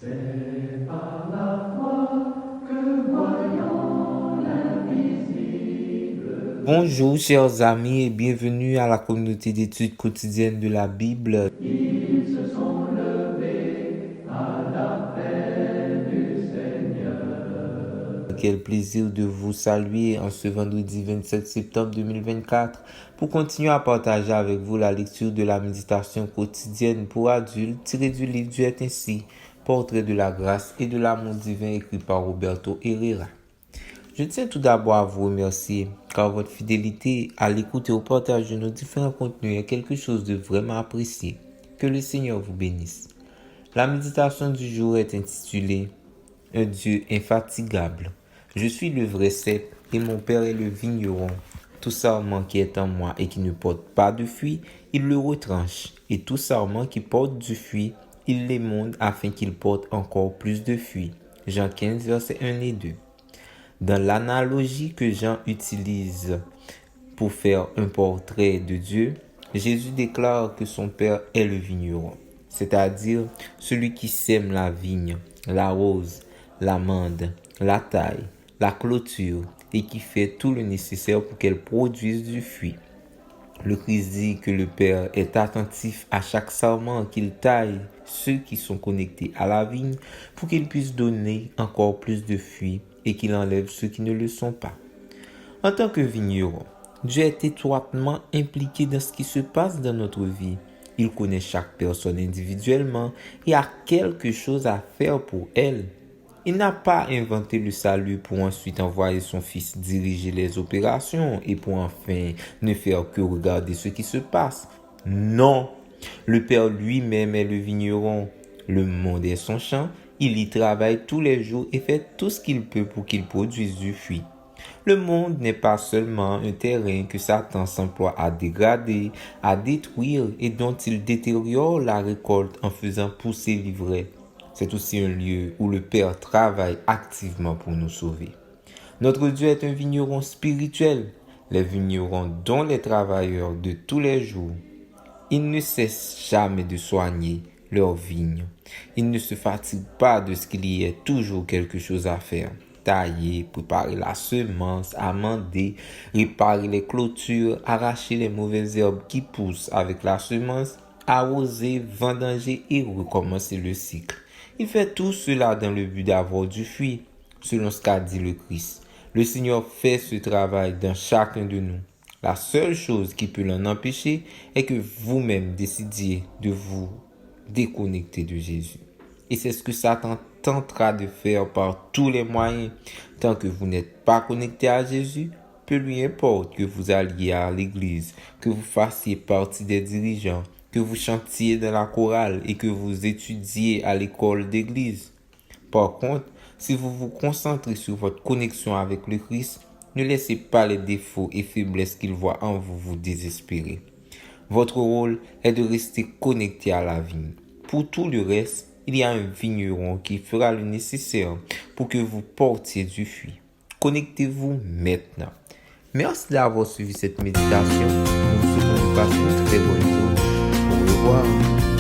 C'est par la foi que voyons l'invisible. Bonjour chers amis et bienvenue à la communauté d'études quotidiennes de la Bible. Ils se sont levés à l'appel du Seigneur. Quel plaisir de vous saluer en ce vendredi 27 septembre 2024 pour continuer à partager avec vous la lecture de la méditation quotidienne pour adultes tirée du livre Dieu est ainsi, portrait de la grâce et de l'amour divin écrit par Roberto Herrera. Je tiens tout d'abord à vous remercier car votre fidélité à l'écoute et au partage de nos différents contenus est quelque chose de vraiment apprécié. Que le Seigneur vous bénisse. La méditation du jour est intitulée « Un Dieu infatigable ». Je suis le vrai cep et mon Père est le vigneron. Tout sarment qui est en moi et qui ne porte pas de fruit, il le retranche. Et tout sarment qui porte du fruit, il l'émonde afin qu'il porte encore plus de fruits. Jean 15, versets 1 et 2. Dans l'analogie que Jean utilise pour faire un portrait de Dieu, Jésus déclare que son Père est le vigneron, c'est-à-dire celui qui sème la vigne, l'arrose, l'amende, la taille, la clôture et qui fait tout le nécessaire pour qu'elle produise du fruit. Le Christ dit que le Père est attentif à chaque sarment qu'il taille, ceux qui sont connectés à la vigne, pour qu'ils puissent donner encore plus de fruits et qu'il enlève ceux qui ne le sont pas. En tant que vigneron, Dieu est étroitement impliqué dans ce qui se passe dans notre vie. Il connaît chaque personne individuellement et a quelque chose à faire pour elle. Il n'a pas inventé le salut pour ensuite envoyer son fils diriger les opérations et pour enfin ne faire que regarder ce qui se passe. Non, le Père lui-même est le vigneron. Le monde est son champ, il y travaille tous les jours et fait tout ce qu'il peut pour qu'il produise du fruit. Le monde n'est pas seulement un terrain que Satan s'emploie à dégrader, à détruire et dont il détériore la récolte en faisant pousser l'ivraie. C'est aussi un lieu où le Père travaille activement pour nous sauver. Notre Dieu est un vigneron spirituel, les vignerons dont les travailleurs de tous les jours. Ils ne cessent jamais de soigner leurs vignes. Ils ne se fatiguent pas de ce qu'il y ait toujours quelque chose à faire. Tailler, préparer la semence, amender, réparer les clôtures, arracher les mauvaises herbes qui poussent avec la semence, arroser, vendanger et recommencer le cycle. Il fait tout cela dans le but d'avoir du fruit, selon ce qu'a dit le Christ. Le Seigneur fait ce travail dans chacun de nous. La seule chose qui peut l'en empêcher est que vous-même décidiez de vous déconnecter de Jésus. Et c'est ce que Satan tentera de faire par tous les moyens. Tant que vous n'êtes pas connecté à Jésus, peu lui importe que vous alliez à l'église, que vous fassiez partie des dirigeants, que vous chantiez dans la chorale et que vous étudiez à l'école d'église. Par contre, si vous vous concentrez sur votre connexion avec le Christ, ne laissez pas les défauts et faiblesses qu'il voit en vous vous désespérer. Votre rôle est de rester connecté à la vigne. Pour tout le reste, il y a un vigneron qui fera le nécessaire pour que vous portiez du fruit. Connectez-vous maintenant. Merci d'avoir suivi cette méditation. Nous vous souhaitons de passer une très bonne journée. Au revoir.